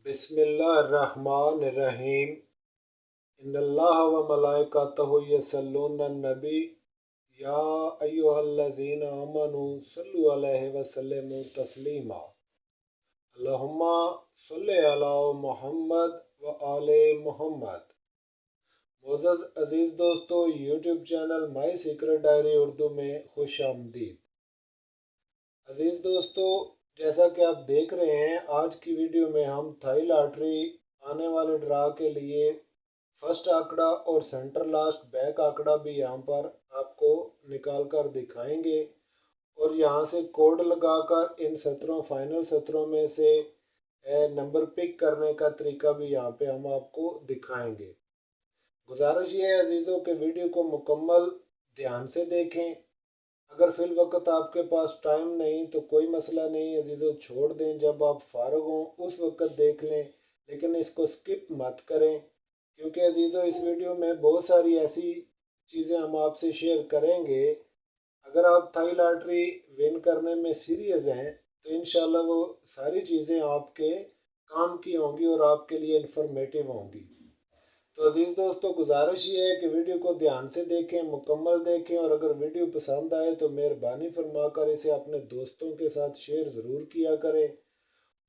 बिस्मिल्लाहिर्रहमानिर्रहीम। इन्नल्लाह व मलाइकतहु यसल्लून नबी या अय्युहल्लज़ीना आमनू सल्लु अलैहि व सल्लिमू तस्लीमा। अल्लाहुम्मा सल्लि अला मुहम्मद व आले मुहम्मद। मोअज़्ज़ज़ अज़ीज़ दोस्तों, YouTube channel my secret diary Urdu में खुश आमदीद। अज़ीज़ दोस्तों, जैसा कि आप देख रहे हैं, आज की वीडियो में हम थाई लॉटरी आने वाले ड्रा के लिए फर्स्ट आंकड़ा और सेंटर लास्ट बैक आंकड़ा भी यहाँ पर आपको निकाल कर दिखाएंगे और यहाँ से कोड लगाकर इन सत्रों फाइनल सत्रों में से नंबर पिक करने का तरीका भी यहाँ पे हम आपको दिखाएंगे। गुजारिश ये है अजीज़ों के वीडियो को मुकम्मल ध्यान से देखें। अगर फिल वक्त आपके पास टाइम नहीं तो कोई मसला नहीं अजीज़ों, छोड़ दें, जब आप फारग हों उस वक्त देख लें, लेकिन इसको स्किप मत करें, क्योंकि अजीज़ों इस वीडियो में बहुत सारी ऐसी चीज़ें हम आपसे शेयर करेंगे। अगर आप थाई लॉटरी विन करने में सीरियस हैं तो इंशाल्लाह वो सारी चीज़ें आपके काम की होंगी और आपके लिए इंफॉर्मेटिव होंगी। तो अजीज़ दोस्तों, गुजारिश ये है कि वीडियो को ध्यान से देखें, मुकम्मल देखें, और अगर वीडियो पसंद आए तो मेहरबानी फरमाकर इसे अपने दोस्तों के साथ शेयर ज़रूर किया करें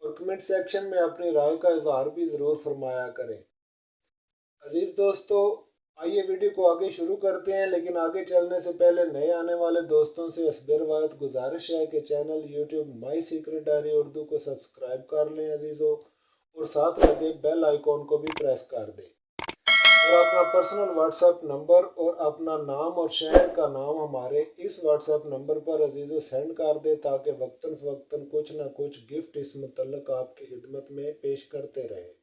और कमेंट सेक्शन में अपनी राय का इजहार भी ज़रूर फरमाया करें। अजीज़ दोस्तों, आइए वीडियो को आगे शुरू करते हैं, लेकिन आगे चलने से पहले नए आने वाले दोस्तों से हस्बे रवायत गुजारिश है कि channel YouTube my secret diary Urdu को सब्सक्राइब कर लें अजीज़ों, और साथ लगे बेल आइकॉन को भी प्रेस कर दें और अपना पर्सनल व्हाट्सएप नंबर और अपना नाम और शहर का नाम हमारे इस व्हाट्सएप नंबर पर अजीज़ों सेंड कर दे, ताकि वक्तन फ़वक्तन कुछ ना कुछ गिफ्ट इस मुतल्लक आपकी खिदमत में पेश करते रहे।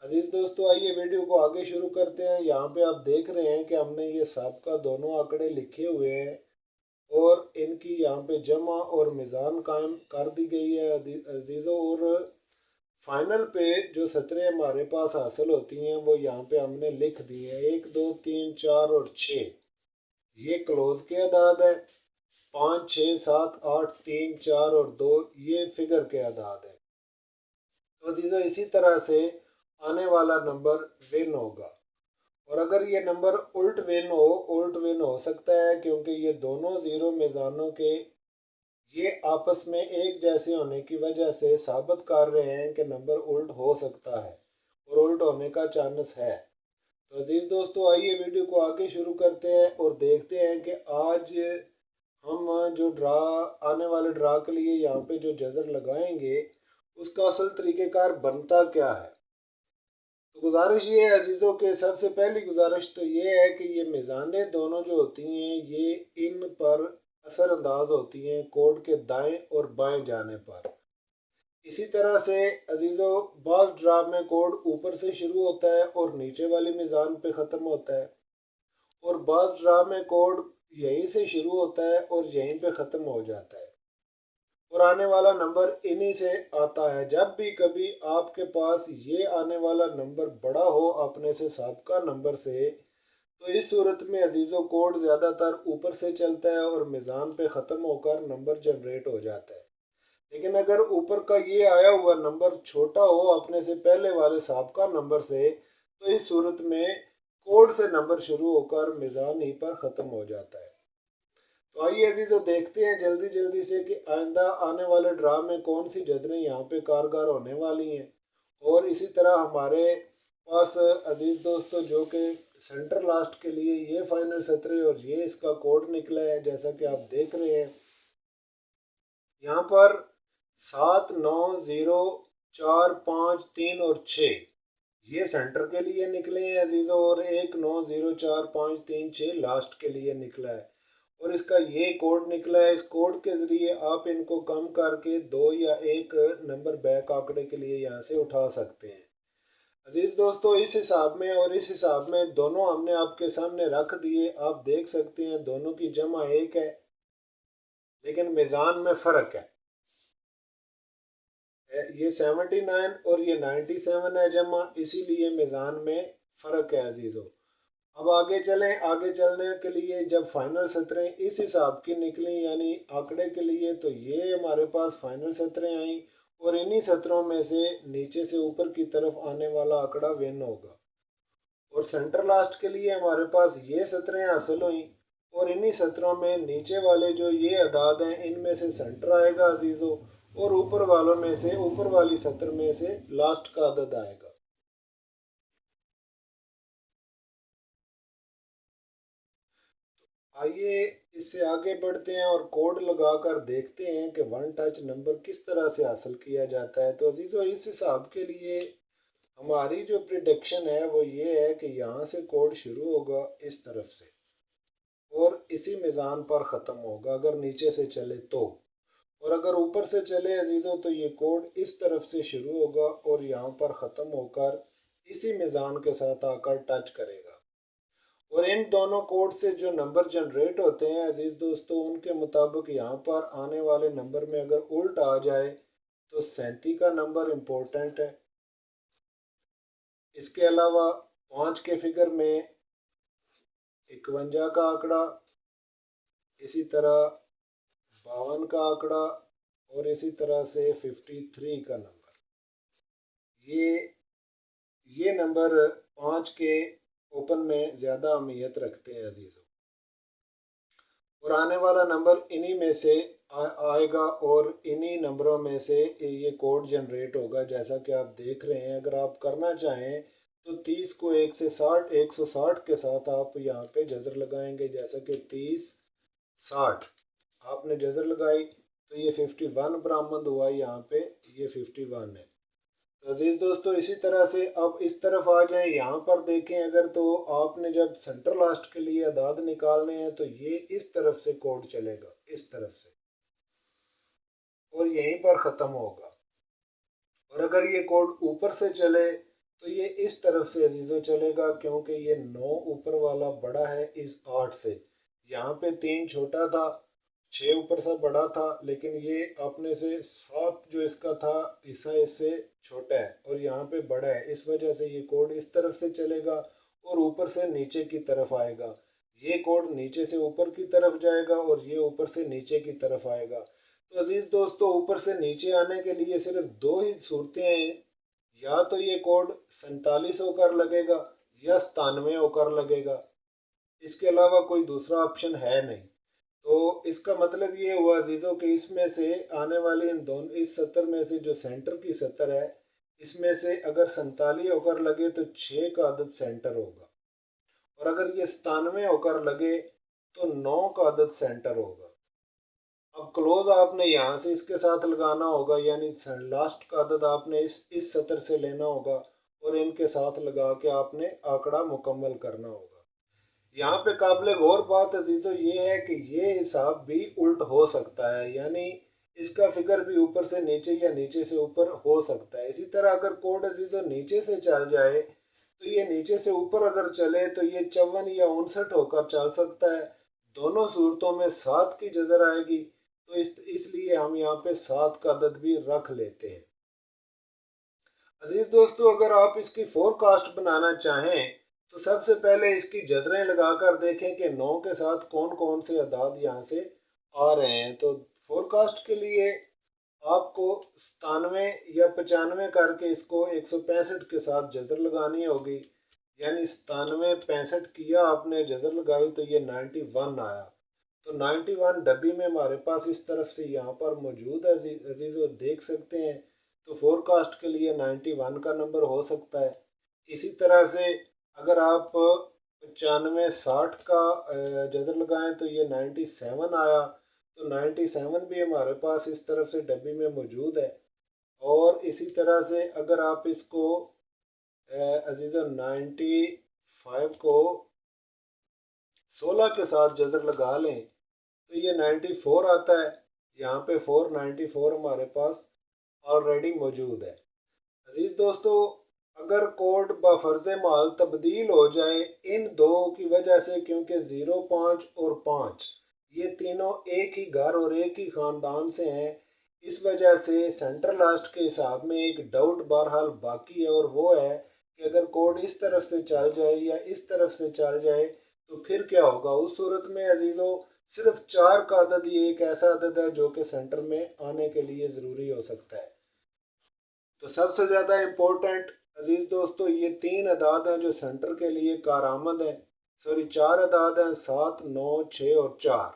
अजीज़ दोस्तों, आइए वीडियो को आगे शुरू करते हैं। यहाँ पे आप देख रहे हैं कि हमने ये साबका दोनों आंकड़े लिखे हुए हैं और इनकी यहाँ पे जमा और मिज़ान कायम कर दी गई है अजीज़ों, और फाइनल पे जो सतरें हमारे पास हासिल होती हैं वो यहाँ पे हमने लिख दी हैं। 1 2 3 4 और 6 ये क्लोज के अदाद है। 5 6 7 8 3 4 और 2 ये फिगर के अदाद है। तो अजीज़ों, इसी तरह से आने वाला नंबर विन होगा, और अगर ये नंबर उल्ट विन हो सकता है, क्योंकि ये दोनों ज़ीरो मिज़ानों के ये आपस में एक जैसे होने की वजह से साबित कर रहे हैं कि नंबर उल्ट हो सकता है और उल्ट होने का चांस है। तो अजीज़ दोस्तों, आइए वीडियो को आगे शुरू करते हैं और देखते हैं कि आज हम जो ड्रा आने वाले ड्रा के लिए यहाँ पे जो जजर लगाएंगे उसका असल तरीक़ेकार बनता क्या है। तो गुजारिश ये है अजीज़ों के, सबसे पहली गुजारिश तो ये है कि ये मिज़ाने दोनों जो होती हैं ये इन पर असरअंदाज होती हैं कोड के दाएं और बाएं जाने पर। इसी तरह से अजीज़ों, बाज़ ड्रा में कोड ऊपर से शुरू होता है और नीचे वाली मिज़ान पे ख़त्म होता है, और बाज़ ड्रा में कोड यहीं से शुरू होता है और यहीं पे ख़त्म हो जाता है, और आने वाला नंबर इन्हीं से आता है। जब भी कभी आपके पास ये आने वाला नंबर बड़ा हो अपने से साबका नंबर से, तो इस सूरत में अजीज़ों कोड ज़्यादातर ऊपर से चलता है और मिज़ान पे ख़त्म होकर नंबर जनरेट हो जाता है। लेकिन अगर ऊपर का ये आया हुआ नंबर छोटा हो अपने से पहले वाले साबका नंबर से, तो इस सूरत में कोड से नंबर शुरू होकर मिज़ान ही पर ख़त्म हो जाता है। तो आइए अजीज़ों, देखते हैं जल्दी जल्दी से कि आइंदा आने वाले ड्रा में कौन सी जजरें यहाँ पे कारगर होने वाली हैं। और इसी तरह हमारे पास अजीज़ दोस्तों जो कि सेंटर लास्ट के लिए ये फाइनल सतरे और ये इसका कोड निकला है, जैसा कि आप देख रहे हैं यहाँ पर 7 9 0 4 5 3 और 6 ये सेंटर के लिए निकले हैं अजीज़ों, और 1 9 0 4 5 3 6 लास्ट के लिए निकला है, और इसका ये कोड निकला है। इस कोड के ज़रिए आप इनको कम करके 2 या 1 नंबर बैक आंकड़े के लिए यहाँ से उठा सकते हैं। अजीज़ दोस्तों, इस हिसाब में और इस हिसाब में दोनों हमने आपके सामने रख दिए। आप देख सकते हैं दोनों की जमा एक है, लेकिन मिज़ान में फ़र्क है। ये 79 और ये 97 है जमा, इसीलिए मिज़ान में फ़र्क है अजीज़ों। अब आगे चलें। आगे चलने के लिए जब फाइनल सतरें इस हिसाब की निकली यानी आंकड़े के लिए, तो ये हमारे पास फाइनल सतरें आई और इन्हीं सतरों में से नीचे से ऊपर की तरफ आने वाला आंकड़ा विन होगा। और सेंटर लास्ट के लिए हमारे पास ये सतरें हासिल हुई और इन्हीं सतरों में नीचे वाले जो ये अदाद हैं इनमें से सेंटर आएगा अजीज़ों, और ऊपर वालों में से ऊपर वाली सतर में से लास्ट का अदद आएगा। आइए इससे आगे बढ़ते हैं और कोड लगाकर देखते हैं कि वन टच नंबर किस तरह से हासिल किया जाता है। तो अजीज़ों इस हिसाब के लिए हमारी जो प्रिडिक्शन है वो ये है कि यहाँ से कोड शुरू होगा इस तरफ से और इसी मिज़ान पर ख़त्म होगा अगर नीचे से चले तो, और अगर ऊपर से चले अजीज़ों तो ये कोड इस तरफ से शुरू होगा और यहाँ पर ख़त्म होकर इसी मिज़ान के साथ आकर टच करेगा। और इन दोनों कोड से जो नंबर जनरेट होते हैं अजीज़ दोस्तों, उनके मुताबिक यहाँ पर आने वाले नंबर में अगर उल्ट आ जाए तो 37 का नंबर इम्पोर्टेंट है। इसके अलावा 5 के फिगर में 51 का आंकड़ा, इसी तरह 52 का आंकड़ा और इसी तरह से 53 का नंबर, ये नंबर 5 के ओपन में ज़्यादा अहमियत रखते हैं अजीज़ों। और आने वाला नंबर इन्हीं में से आएगा और इन्हीं नंबरों में से ये कोड जनरेट होगा जैसा कि आप देख रहे हैं। अगर आप करना चाहें तो 30 को 160 के साथ आप यहाँ पे जज़र लगाएंगे, जैसा कि 30 60 आपने जज़र लगाई तो ये 51 बरामद हुआ, यहाँ पे ये 51 है। तो अजीज़ दोस्तों इसी तरह से अब इस तरफ आ जाएं, यहाँ पर देखें अगर तो आपने जब सेंटर लास्ट के लिए अदाद निकालने हैं तो ये इस तरफ से कोड चलेगा इस तरफ से और यहीं पर ख़त्म होगा। और अगर ये कोड ऊपर से चले तो ये इस तरफ से अजीज़ों चलेगा, क्योंकि ये 9 ऊपर वाला बड़ा है इस 8 से। यहाँ पे 3 छोटा था, 6 ऊपर से बड़ा था, लेकिन ये अपने से 7 जो इसका था हिस्सा इससे छोटा है और यहाँ पे बड़ा है। इस वजह से ये कोड इस तरफ से चलेगा और ऊपर से नीचे की तरफ आएगा। ये कोड नीचे से ऊपर की तरफ जाएगा और ये ऊपर से नीचे की तरफ आएगा। तो अजीज़ दोस्तों ऊपर से नीचे आने के लिए सिर्फ दो ही सूरतें हैं, या तो ये कोड 47 होकर लगेगा या 97 होकर लगेगा, इसके अलावा कोई दूसरा ऑप्शन है नहीं। तो इसका मतलब ये हुआ अजीज़ों कि इसमें से आने वाले इन दोनों इस सतर में से जो सेंटर की सतर है इसमें से अगर 47 होकर लगे तो 6 का अदद सेंटर होगा, और अगर ये 97 होकर लगे तो 9 का अदद सेंटर होगा। अब क्लोज आपने यहाँ से इसके साथ लगाना होगा, यानी लास्ट का अदद आपने इस सतर से लेना होगा और इनके साथ लगा के आपने आंकड़ा मुकम्मल करना होगा। यहाँ पे काबिल गौर बात अजीज़ों ये है कि ये हिसाब भी उल्ट हो सकता है, यानी इसका फिगर भी ऊपर से नीचे या नीचे से ऊपर हो सकता है। इसी तरह अगर कोड अजीज़ों नीचे से चल जाए तो ये नीचे से ऊपर अगर चले तो ये 54 या 59 होकर चल सकता है। दोनों सूरतों में 7 की जजर आएगी, तो इसलिए हम यहाँ पे 7 का अदद भी रख लेते हैं। अजीज दोस्तों अगर आप इसकी फोरकास्ट बनाना चाहें तो सबसे पहले इसकी जजरें लगाकर देखें कि 9 के साथ कौन कौन से अदाद यहाँ से आ रहे हैं। तो फोरकास्ट के लिए आपको 97 या 95 करके इसको 165 के साथ जजर लगानी होगी, यानी 97 65 किया आपने जजर लगाई तो ये 91 आया। तो 91 डब्बी में हमारे पास इस तरफ से यहाँ पर मौजूद है अजीज़ों, देख सकते हैं। तो फोरकास्ट के लिए 91 का नंबर हो सकता है। इसी तरह से अगर आप 95 60 का जजर लगाएं तो ये 97 आया, तो 97 भी हमारे पास इस तरफ से डब्बी में मौजूद है। और इसी तरह से अगर आप इसको अजीज़ों 95 को 16 के साथ जजर लगा लें तो ये 94 आता है। यहाँ पे 494 हमारे पास ऑलरेडी मौजूद है। अजीज दोस्तों अगर कोड बफर्ज माल तब्दील हो जाए इन दो की वजह से, क्योंकि 0 5 और 5 ये तीनों एक ही घर और एक ही ख़ानदान से हैं, इस वजह से सेंटर लास्ट के हिसाब में एक डाउट बहरहाल बाकी है, और वो है कि अगर कोड इस तरफ से चल जाए या इस तरफ से चल जाए तो फिर क्या होगा। उस सूरत में अजीज़ों सिर्फ 4 का अदद ये एक ऐसा अदद है जो कि सेंटर में आने के लिए ज़रूरी हो सकता है। तो सबसे ज़्यादा इम्पोर्टेंट अजीज़ दोस्तों ये 3 अदाद हैं जो सेंटर के लिए कारआमद हैं। सॉरी 4 अदाद हैं, 7, 9, 6 और 4।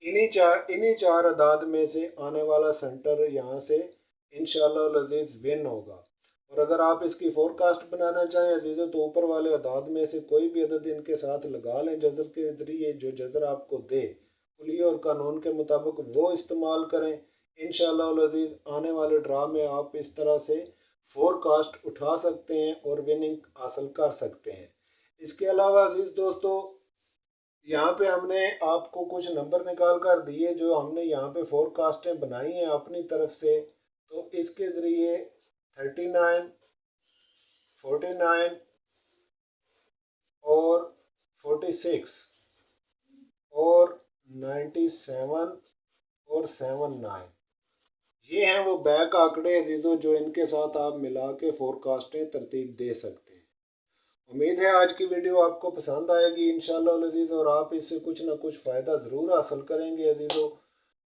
इन्हीं चार अदाद में से आने वाला सेंटर यहाँ से इंशाअल्लाह अजीज़ विन होगा। और अगर आप इसकी फोरकास्ट बनाना चाहें अजीज़ों तो ऊपर वाले अदाद में से कोई भी अदद इनके साथ लगा लें जज़र के ज़रिए, जो जज़र आपको दे कुलिया और कानून के मुताबिक वो इस्तेमाल करें। इंशाअल्लाह अजीज़ आने वाले ड्रा में आप इस तरह से फोरकास्ट उठा सकते हैं और विनिंग हासिल कर सकते हैं। इसके अलावा अजीज़ दोस्तों यहाँ पे हमने आपको कुछ नंबर निकाल कर दिए जो हमने यहाँ पे फोरकास्टें बनाई हैं अपनी तरफ से। तो इसके ज़रिए 39, 49 और 46 और 97 और 79 ये हैं वो बैक आंकड़े अजीज़ों जो इनके साथ आप मिला के फोरकास्टें तरतीब दे सकते हैं। उम्मीद है आज की वीडियो आपको पसंद आएगी इंशाअल्लाह अजीज़ और आप इससे कुछ ना कुछ फ़ायदा ज़रूर हासिल करेंगे अजीज़ों।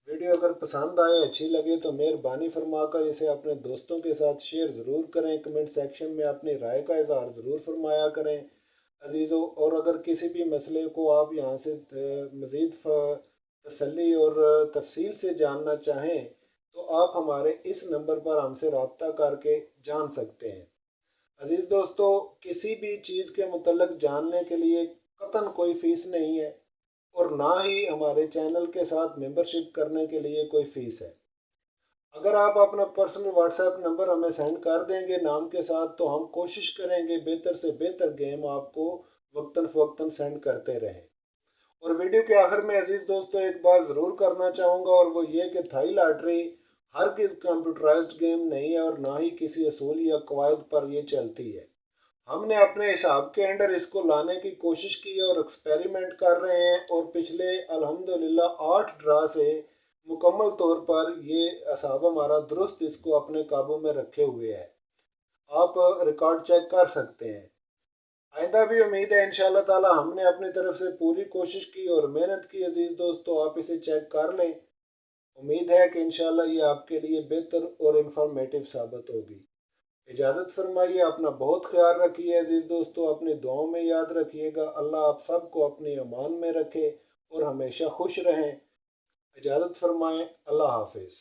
वीडियो अगर पसंद आए, अच्छी लगे तो मेहरबानी फरमाकर इसे अपने दोस्तों के साथ शेयर ज़रूर करें। कमेंट सेक्शन में अपनी राय का इज़हार ज़रूर फरमाया करें अजीज़ों। और अगर किसी भी मसले को आप यहाँ से मज़ीद तसल्ली और तफसील से जानना चाहें तो आप हमारे इस नंबर पर हमसे रब्ता करके जान सकते हैं। अजीज़ दोस्तों किसी भी चीज़ के मुतल्लिक जानने के लिए कतन कोई फ़ीस नहीं है और ना ही हमारे चैनल के साथ मेंबरशिप करने के लिए कोई फ़ीस है। अगर आप अपना पर्सनल व्हाट्सएप नंबर हमें सेंड कर देंगे नाम के साथ तो हम कोशिश करेंगे बेहतर से बेहतर गेम आपको वक्तन फ़वक्तन सेंड करते रहें। और वीडियो के आखिर में अजीज़ दोस्तों एक बात ज़रूर करना चाहूँगा और वो ये कि थाई लॉटरी हर किस कंप्यूटराइज्ड गेम नहीं है और ना ही किसी असूल या कवायद पर ये चलती है। हमने अपने हिसाब के अंडर इसको लाने की कोशिश की है और एक्सपेरिमेंट कर रहे हैं और पिछले अल्हम्दुलिल्लाह 8 ड्रा से मुकम्मल तौर पर ये हिसाब हमारा दुरुस्त इसको अपने काबू में रखे हुए है। आप रिकॉर्ड चेक कर सकते हैं। आइंदा भी उम्मीद है इंशाअल्लाह ताला हमने अपनी तरफ से पूरी कोशिश की और मेहनत की अजीज़ दोस्तों आप इसे चेक कर लें। उम्मीद है कि इंशाअल्लाह ये आपके लिए बेहतर और इंफॉर्मेटिव साबित होगी। इजाज़त फरमाइए, अपना बहुत ख्याल रखिए अजीज़ दोस्तों, अपनी दुआओं में याद रखिएगा। अल्लाह आप सबको अपनी अमान में रखे और हमेशा खुश रहें। इजाज़त फरमाएँ। अल्लाह हाफिज़।